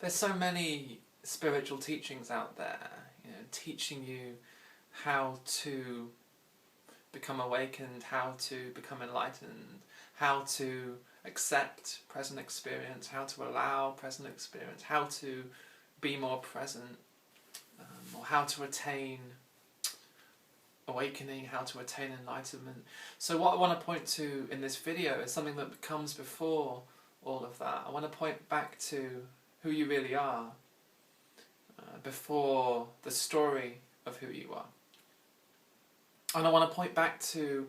There's so many spiritual teachings out there, teaching you how to become awakened, how to become enlightened, how to accept present experience, how to allow present experience, how to be more present, or how to attain awakening, how to attain enlightenment. So what I want to point to in this video is something that comes before all of that. I want to point back to who you really are, before the story of who you are. And I want to point back to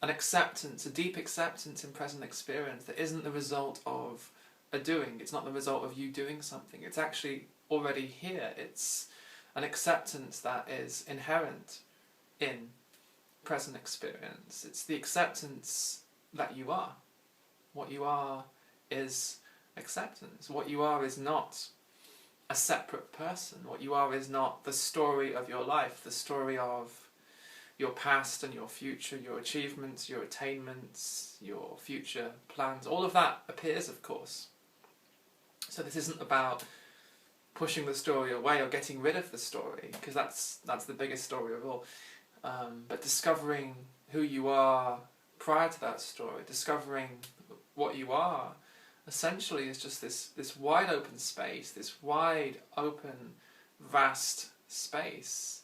an acceptance, a deep acceptance in present experience that isn't the result of a doing. It's not the result of you doing something. It's actually already here. It's an acceptance that is inherent in present experience. It's the acceptance that you are. What you are is acceptance. What you are is not a separate person. What you are is not the story of your life, the story of your past and your future, your achievements, your attainments, your future plans. All of that appears, of course. So this isn't about pushing the story away or getting rid of the story, because that's the biggest story of all. But discovering who you are prior to that story, discovering what you are, essentially is just this wide open space, this wide open, vast space.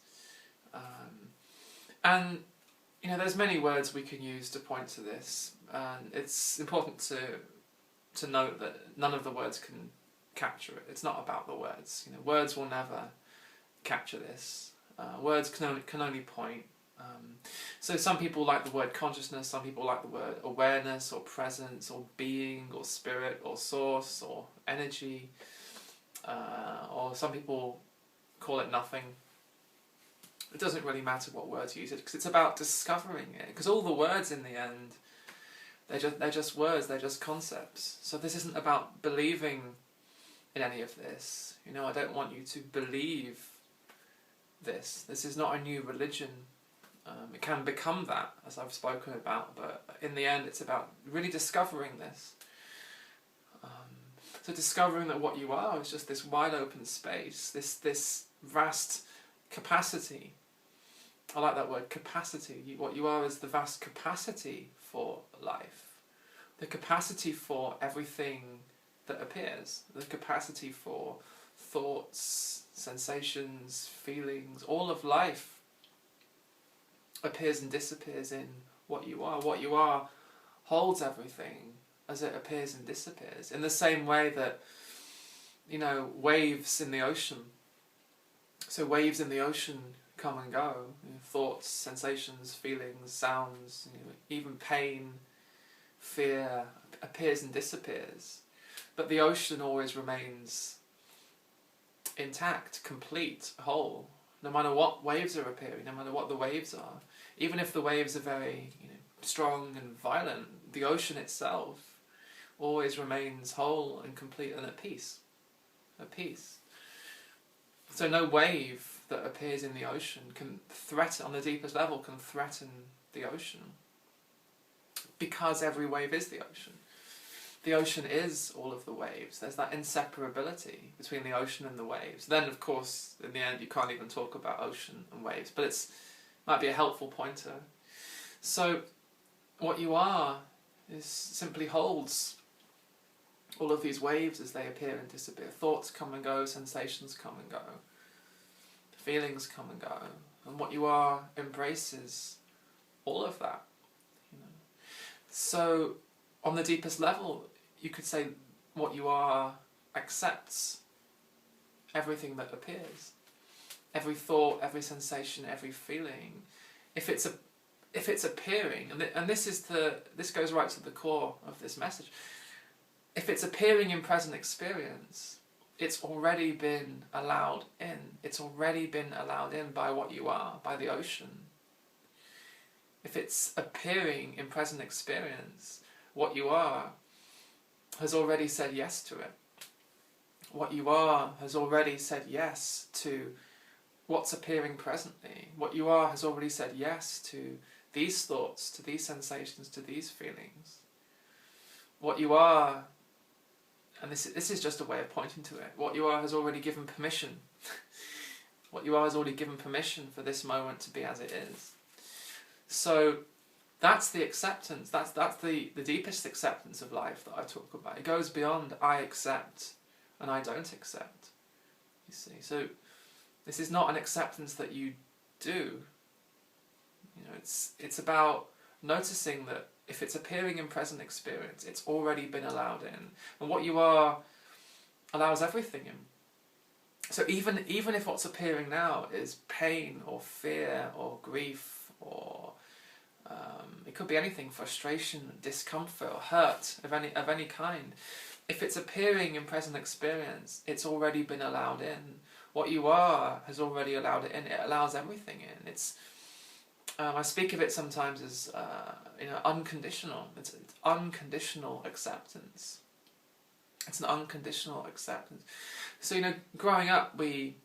And there's many words we can use to point to this, and it's important to note that none of the words can capture it. It's not about the words. Words will never capture this. Words can only point. So some people like the word consciousness, some people like the word awareness or presence or being or spirit or source or energy, or some people call it nothing. It doesn't really matter what words you use it, because it's about discovering it. Because all the words in the end, they're just words, they're just concepts. So this isn't about believing in any of this. I don't want you to believe this. This is not a new religion. It can become that, as I've spoken about, but in the end it's about really discovering this. So discovering that what you are is just this wide open space, this vast capacity. I like that word, capacity. What you are is the vast capacity for life. The capacity for everything that appears. The capacity for thoughts, sensations, feelings. All of life appears and disappears in what you are. What you are holds everything as it appears and disappears. In the same way that, waves in the ocean. So waves in the ocean come and go. Thoughts, sensations, feelings, sounds, even pain, fear appears and disappears. But the ocean always remains intact, complete, whole. No matter what waves are appearing, no matter what the waves are. Even if the waves are very strong and violent, the ocean itself always remains whole and complete and at peace. At peace. So no wave that appears in the ocean can threaten, on the deepest level, can threaten the ocean. Because every wave is the ocean. The ocean is all of the waves. There's that inseparability between the ocean and the waves. Then, of course, in the end, you can't even talk about ocean and waves, but it might be a helpful pointer. So, what you are is simply holds all of these waves as they appear and disappear. Thoughts come and go, sensations come and go, feelings come and go, and what you are embraces all of that. So, on the deepest level, you could say what you are accepts everything that appears. Every thought, every sensation, every feeling. If it's appearing, and this goes right to the core of this message. If it's appearing in present experience, it's already been allowed in. It's already been allowed in by what you are, by the ocean. If it's appearing in present experience, what you are has already said yes to it. What you are has already said yes to what's appearing presently. What you are has already said yes to these thoughts, to these sensations, to these feelings. What you are And this is just a way of pointing to it. What you are has already given permission. What you are has already given permission for this moment to be as it is. So that's the acceptance. That's the deepest acceptance of life that I talk about. It goes beyond I accept and I don't accept. You see, so this is not an acceptance that you do. You know, it's about noticing that if it's appearing in present experience, it's already been allowed in, and what you are allows everything in. So even if what's appearing now is pain or fear or grief or it could be anything, frustration, discomfort or hurt of any kind. If it's appearing in present experience, it's already been allowed in. What you are has already allowed it in. It allows everything in. It's I speak of it sometimes as unconditional. It's unconditional acceptance. It's an unconditional acceptance. So growing up, we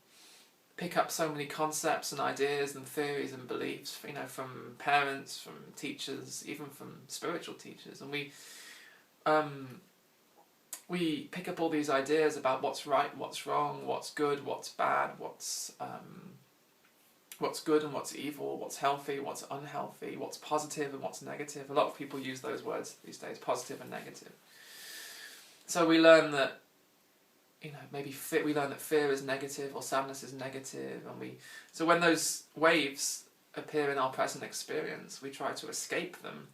pick up so many concepts and ideas and theories and beliefs, from parents, from teachers, even from spiritual teachers, and we pick up all these ideas about what's right, what's wrong, what's good, what's bad, what's good and what's evil, what's healthy, what's unhealthy, what's positive and what's negative. A lot of people use those words these days, positive and negative. So we learn that we learn that fear is negative or sadness is negative, and so when those waves appear in our present experience, we try to escape them.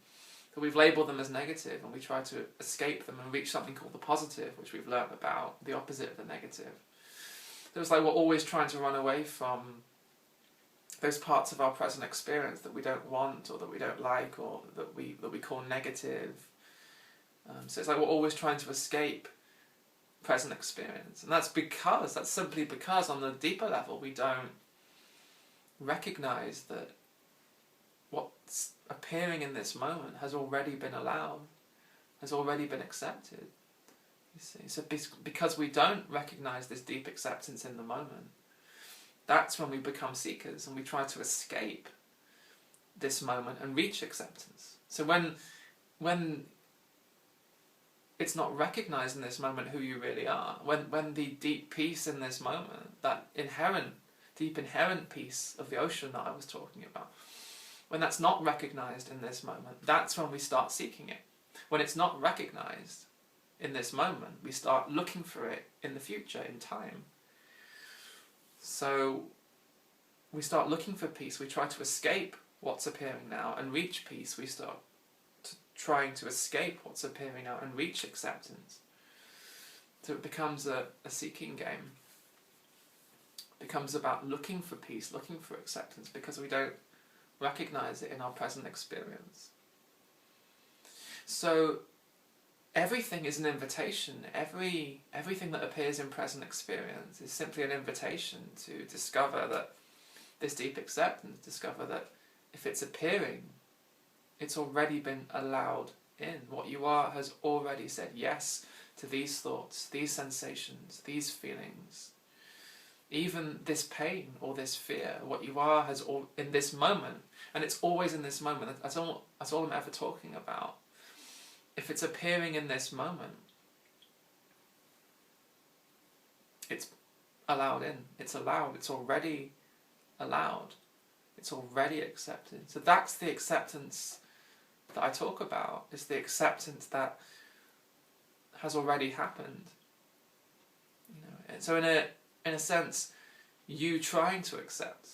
So we've labelled them as negative, and we try to escape them and reach something called the positive, which we've learnt about, the opposite of the negative. So it's like we're always trying to run away from those parts of our present experience that we don't want, or that we don't like, or that we call negative. So it's like we're always trying to escape present experience, and that's simply because on the deeper level we don't recognise that what's appearing in this moment has already been allowed, has already been accepted. You see, so because we don't recognise this deep acceptance in the moment, that's when we become seekers and we try to escape this moment and reach acceptance. So when it's not recognised in this moment who you really are, when the deep peace in this moment, that deep inherent peace of the ocean that I was talking about, when that's not recognised in this moment, that's when we start seeking it. When it's not recognised in this moment, we start looking for it in the future, in time. So we start looking for peace, we try to escape what's appearing now and reach peace. We start trying to escape what's appearing now and reach acceptance. So it becomes a seeking game. It becomes about looking for peace, looking for acceptance, because we don't recognise it in our present experience. So everything is an invitation. Everything that appears in present experience is simply an invitation to discover that this deep acceptance, discover that if it's appearing, it's already been allowed in. What you are has already said yes to these thoughts, these sensations, these feelings. Even this pain or this fear, what you are has in this moment, and it's always in this moment. That's all I'm ever talking about. If it's appearing in this moment, it's allowed in. It's allowed. It's already allowed. It's already accepted. So that's the acceptance that I talk about. It's the acceptance that has already happened. And so in a sense, you trying to accept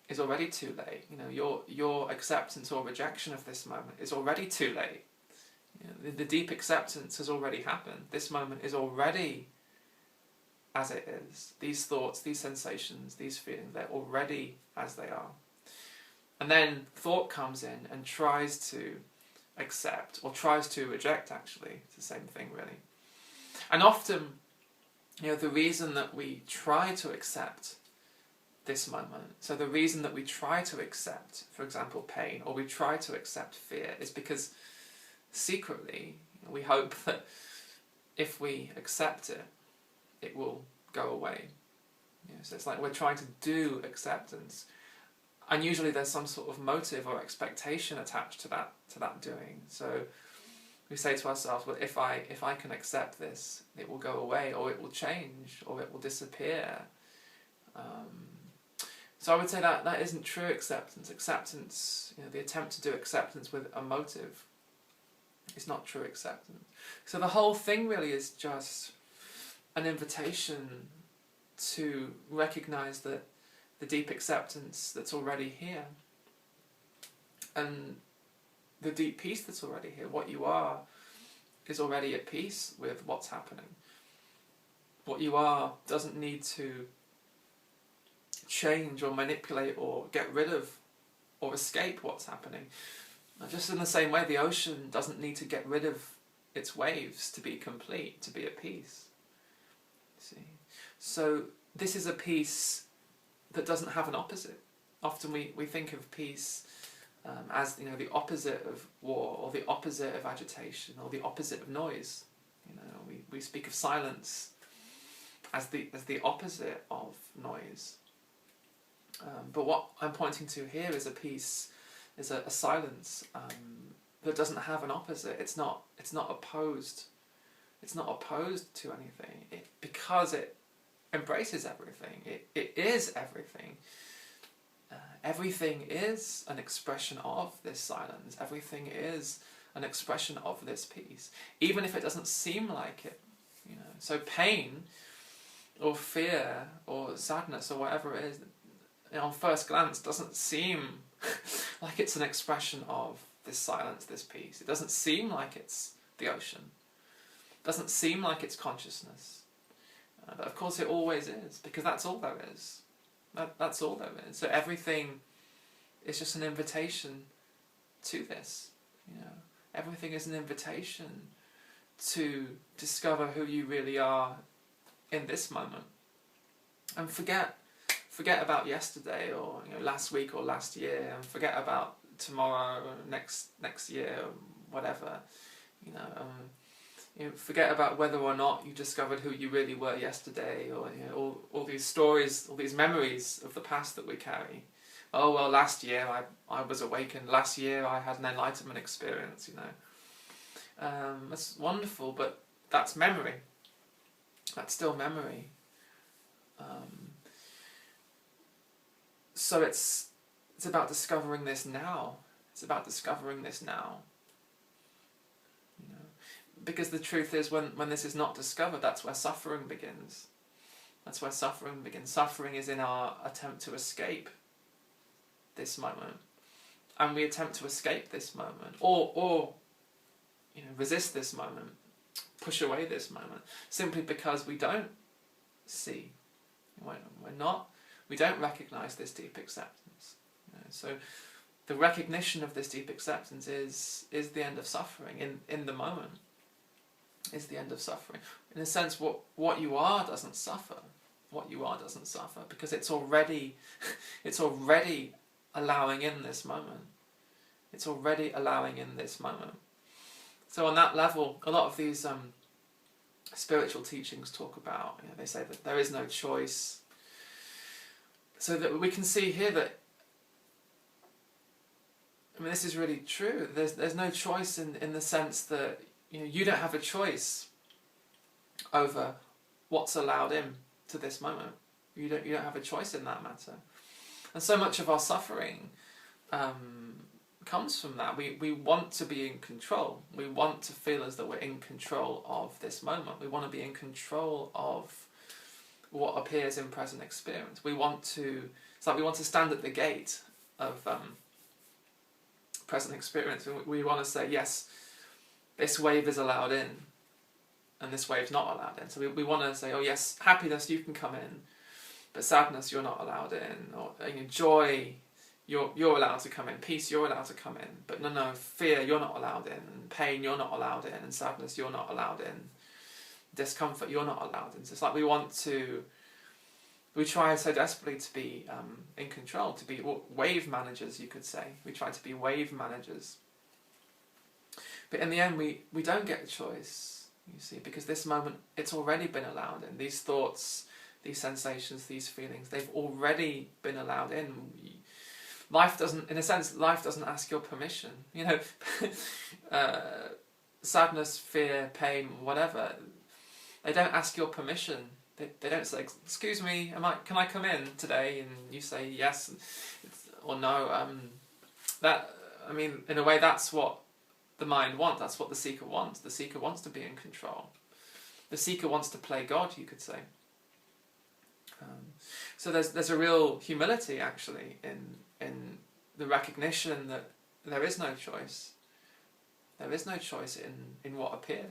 is already too late. Your acceptance or rejection of this moment is already too late. The deep acceptance has already happened. This moment is already as it is. These thoughts, these sensations, these feelings, they're already as they are. And then thought comes in and tries to accept, or tries to reject, actually. It's the same thing, really. And often, the reason that we try to accept this moment, so the reason that we try to accept, for example, pain, or we try to accept fear, is because secretly we hope that if we accept it, it will go away. So it's like we're trying to do acceptance, and usually there's some sort of motive or expectation attached to that doing. So we say to ourselves, well, if I can accept this, it will go away, or it will change, or it will disappear. So I would say that isn't true acceptance. Acceptance, the attempt to do acceptance with a motive, is not true acceptance. So the whole thing really is just an invitation to recognise that the deep acceptance that's already here, and the deep peace that's already here. What you are is already at peace with what's happening. What you are doesn't need to change or manipulate or get rid of or escape what's happening. Just in the same way, the ocean doesn't need to get rid of its waves to be complete, to be at peace. See? So this is a peace that doesn't have an opposite. Often we think of peace as the opposite of war, or the opposite of agitation, or the opposite of noise. We speak of silence as the opposite of noise. But what I'm pointing to here is a peace, is a silence that doesn't have an opposite. It's not opposed. It's not opposed to anything. Because it embraces everything. It is everything. Everything is an expression of this silence. Everything is an expression of this peace, even if it doesn't seem like it. So pain, or fear, or sadness, or whatever it is, on first glance doesn't seem like it's an expression of this silence, this peace. It doesn't seem like it's the ocean. It doesn't seem like it's consciousness. But of course it always is, because that's all there is. That's all there is. So everything is just an invitation to this. Everything is an invitation to discover who you really are in this moment, and forget about yesterday, or last week, or last year, and forget about tomorrow, or next year, or whatever. Forget about whether or not you discovered who you really were yesterday, or all these stories, all these memories of the past that we carry. Oh well, last year I was awakened. Last year I had an enlightenment experience. That's wonderful, but that's memory. That's still memory. So it's about discovering this now. It's about discovering this now. Because the truth is, when this is not discovered, that's where suffering begins. That's where suffering begins. Suffering is in our attempt to escape this moment. And we attempt to escape this moment, or resist this moment, push away this moment, simply because we don't see. We don't recognise this deep acceptance. So the recognition of this deep acceptance is the end of suffering in the moment. Is the end of suffering. In a sense, what you are doesn't suffer. What you are doesn't suffer, because it's already allowing in this moment. It's already allowing in this moment. So on that level, a lot of these spiritual teachings talk about, they say that there is no choice. So that we can see here that, this is really true. There's no choice in the sense that you don't have a choice over what's allowed in to this moment. You don't have a choice in that matter. And so much of our suffering comes from that. We want to be in control. We want to feel as though we're in control of this moment. We want to be in control of what appears in present experience. It's like we want to stand at the gate of present experience. We want to say, yes, this wave is allowed in, and this wave's not allowed in. So we want to say, oh yes, happiness, you can come in, but sadness, you're not allowed in. Or joy, you're allowed to come in. Peace, you're allowed to come in. But no, fear, you're not allowed in. And pain, you're not allowed in. And sadness, you're not allowed in. Discomfort, you're not allowed in. So it's like we try so desperately to be in control, to be wave managers, you could say. We try to be wave managers. But in the end, we don't get a choice, you see, because this moment, it's already been allowed in. These thoughts, these sensations, these feelings, they've already been allowed in. Life doesn't, in a sense, life doesn't ask your permission. sadness, fear, pain, whatever, they don't ask your permission. They don't say, excuse me, can I come in today? And you say yes or no. In a way, that's what the mind wants. That's what the seeker wants. The seeker wants to be in control. The seeker wants to play God, you could say. So there's a real humility, actually, in the recognition that there is no choice. There is no choice in what appears.